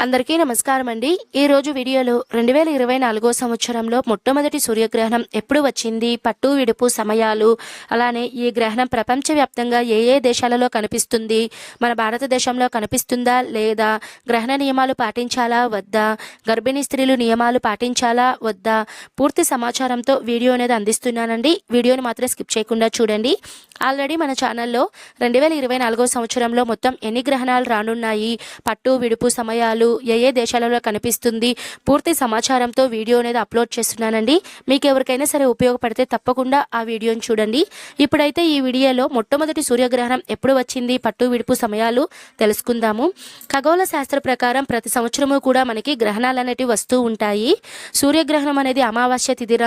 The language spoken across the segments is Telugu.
అందరికీ నమస్కారం అండి. ఈరోజు వీడియోలో 2024 సంవత్సరంలో మొట్టమొదటి సూర్యగ్రహణం ఎప్పుడు వచ్చింది, పట్టు విడుపు సమయాలు, అలానే ఈ గ్రహణం ప్రపంచవ్యాప్తంగా ఏ ఏ దేశాలలో కనిపిస్తుంది, మన భారతదేశంలో కనిపిస్తుందా లేదా, గ్రహణ నియమాలు పాటించాలా వద్దా, గర్భిణీ స్త్రీలు నియమాలు పాటించాలా వద్దా, పూర్తి సమాచారంతో వీడియో అనేది అందిస్తున్నానండి. వీడియోని మాత్రం స్కిప్ చేయకుండా చూడండి. ఆల్రెడీ మన ఛానల్లో 2024 సంవత్సరంలో మొత్తం ఎన్ని గ్రహణాలు రానున్నాయి, పట్టు విడుపు సమయాలు, ఏ ఏ దేశాలలో కనిపిస్తుంది, పూర్తి సమాచారంతో వీడియో అనేది అప్లోడ్ చేస్తున్నానండి. మీకు ఎవరికైనా సరే ఉపయోగపడితే తప్పకుండా ఆ వీడియోని చూడండి. ఇప్పుడైతే ఈ వీడియోలో మొట్టమొదటి సూర్యగ్రహణం ఎప్పుడు వచ్చింది, పట్టు విడుపు సమయాలు తెలుసుకుందాము. ఖగోళ శాస్త్ర ప్రకారం ప్రతి సంవత్సరము కూడా మనకి గ్రహణాలు అనేటివి వస్తూ ఉంటాయి. సూర్యగ్రహణం అనేది అమావాస్య తిథిన,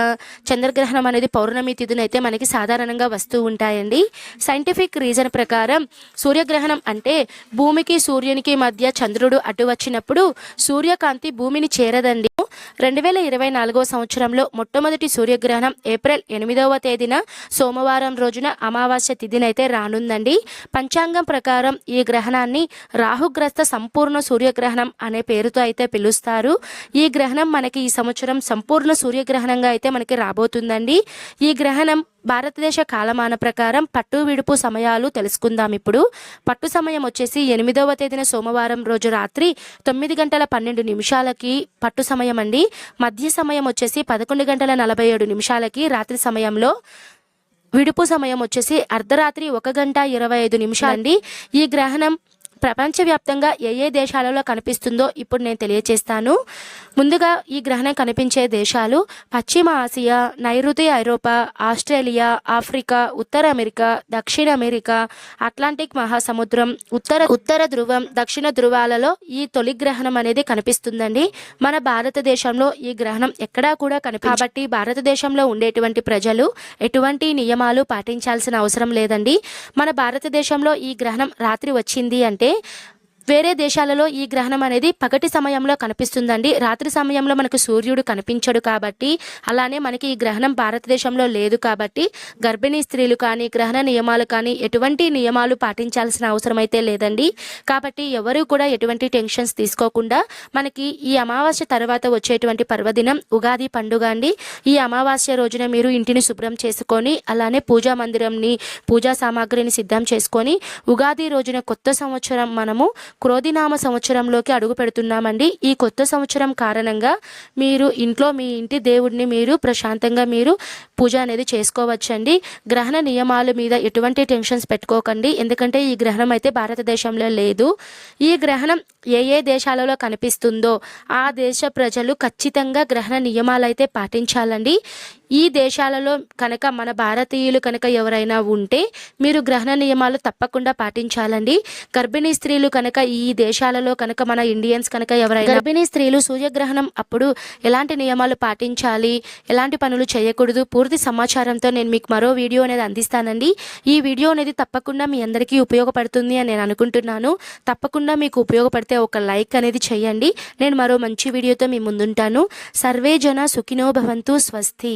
చంద్రగ్రహణం అనేది పౌర్ణమి తిథిన అయితే మనకి సాధారణంగా వస్తూ ఉంటాయండి. సైంటిఫిక్ రీజన్ ప్రకారం సూర్యగ్రహణం అంటే భూమికి సూర్యునికి మధ్య చంద్రుడు అడ్డు వచ్చినప్పుడు సూర్యకాంతి భూమిని చేరదండి. 2024 సంవత్సరంలో మొట్టమొదటి సూర్యగ్రహణం ఏప్రిల్ 8వ తేదీన సోమవారం రోజున అమావాస్య తిథినైతే రానుందండి. పంచాంగం ప్రకారం ఈ గ్రహణాన్ని రాహుగ్రస్త సంపూర్ణ సూర్యగ్రహణం అనే పేరుతో అయితే పిలుస్తారు. ఈ గ్రహణం మనకి ఈ సంవత్సరం సంపూర్ణ సూర్యగ్రహణంగా అయితే మనకి రాబోతుందండి. ఈ గ్రహణం భారతదేశ కాలమాన ప్రకారం పట్టు విడుపు సమయాలు తెలుసుకుందాం. ఇప్పుడు పట్టు సమయం వచ్చేసి 8వ తేదీన సోమవారం రోజు రాత్రి 9:12 పట్టు సమయం అండి. మధ్య సమయం వచ్చేసి 11:47 రాత్రి సమయంలో, విడుపు సమయం వచ్చేసి అర్ధరాత్రి 1:25 అండి. ఈ గ్రహణం ప్రపంచవ్యాప్తంగా ఏ ఏ దేశాలలో కనిపిస్తుందో ఇప్పుడు నేను తెలియచేస్తాను. ముందుగా ఈ గ్రహణం కనిపించే దేశాలు పశ్చిమ ఆసియా, నైరుతి ఐరోపా, ఆస్ట్రేలియా, ఆఫ్రికా, ఉత్తర అమెరికా, దక్షిణ అమెరికా, అట్లాంటిక్ మహాసముద్రం, ఉత్తర ధ్రువం, దక్షిణ ధ్రువాలలో ఈ తొలి గ్రహణం అనేది కనిపిస్తుందండి. మన భారతదేశంలో ఈ గ్రహణం ఎక్కడా కూడా కాబట్టి భారతదేశంలో ఉండేటువంటి ప్రజలు ఎటువంటి నియమాలు పాటించాల్సిన అవసరం లేదండి. మన భారతదేశంలో ఈ గ్రహణం రాత్రి వచ్చింది అంటే వేరే దేశాలలో ఈ గ్రహణం అనేది పగటి సమయంలో కనిపిస్తుందండి. రాత్రి సమయంలో మనకు సూర్యుడు కనిపించడు కాబట్టి, అలానే మనకి ఈ గ్రహణం భారతదేశంలో లేదు కాబట్టి గర్భిణీ స్త్రీలు కానీ, గ్రహణ నియమాలు కానీ ఎటువంటి నియమాలు పాటించాల్సిన అవసరం అయితే లేదండి. కాబట్టి ఎవరు కూడా ఎటువంటి టెన్షన్స్ తీసుకోకుండా మనకి ఈ అమావాస్య తర్వాత వచ్చేటువంటి పర్వదినం ఉగాది పండుగ అండి. ఈ అమావాస్య రోజున మీరు ఇంటిని శుభ్రం చేసుకొని, అలానే పూజా మందిరంని, పూజా సామాగ్రిని సిద్ధం చేసుకొని, ఉగాది రోజున కొత్త సంవత్సరం మనము క్రోధినామ సంవత్సరంలోకి అడుగు పెడుతున్నామండి. ఈ కొత్త సంవత్సరం కారణంగా మీరు ఇంట్లో మీ ఇంటి దేవుడిని మీరు ప్రశాంతంగా మీరు పూజ అనేది చేసుకోవచ్చండి. గ్రహణ నియమాల మీద ఎటువంటి టెన్షన్స్ పెట్టుకోకండి, ఎందుకంటే ఈ గ్రహణం అయితే భారతదేశంలో లేదు. ఈ గ్రహణం ఏ ఏ దేశాలలో కనిపిస్తుందో ఆ దేశ ప్రజలు ఖచ్చితంగా గ్రహణ నియమాలు అయితే పాటించాలండి. ఈ దేశాలలో కనుక మన భారతీయులు కనుక ఎవరైనా ఉంటే మీరు గ్రహణ నియమాలు తప్పకుండా పాటించాలండి. గర్భిణీ స్త్రీలు కనుక ఈ దేశాలలో కనుక మన ఇండియన్స్ కనుక ఎవరైనా గర్భిణీ స్త్రీలు సూర్యగ్రహణం అప్పుడు ఎలాంటి నియమాలు పాటించాలి, ఎలాంటి పనులు చేయకూడదు, పూర్తి సమాచారంతో నేను మీకు మరో వీడియో అనేది అందిస్తానండి. ఈ వీడియో అనేది తప్పకుండా మీ అందరికీ ఉపయోగపడుతుంది అని నేను అనుకుంటున్నాను. తప్పకుండా మీకు ఉపయోగపడితే ఒక లైక్ అనేది చేయండి. నేను మరో మంచి వీడియోతో మీ ముందుంటాను. సర్వే జన సుఖినో భవంతు. స్వస్తి.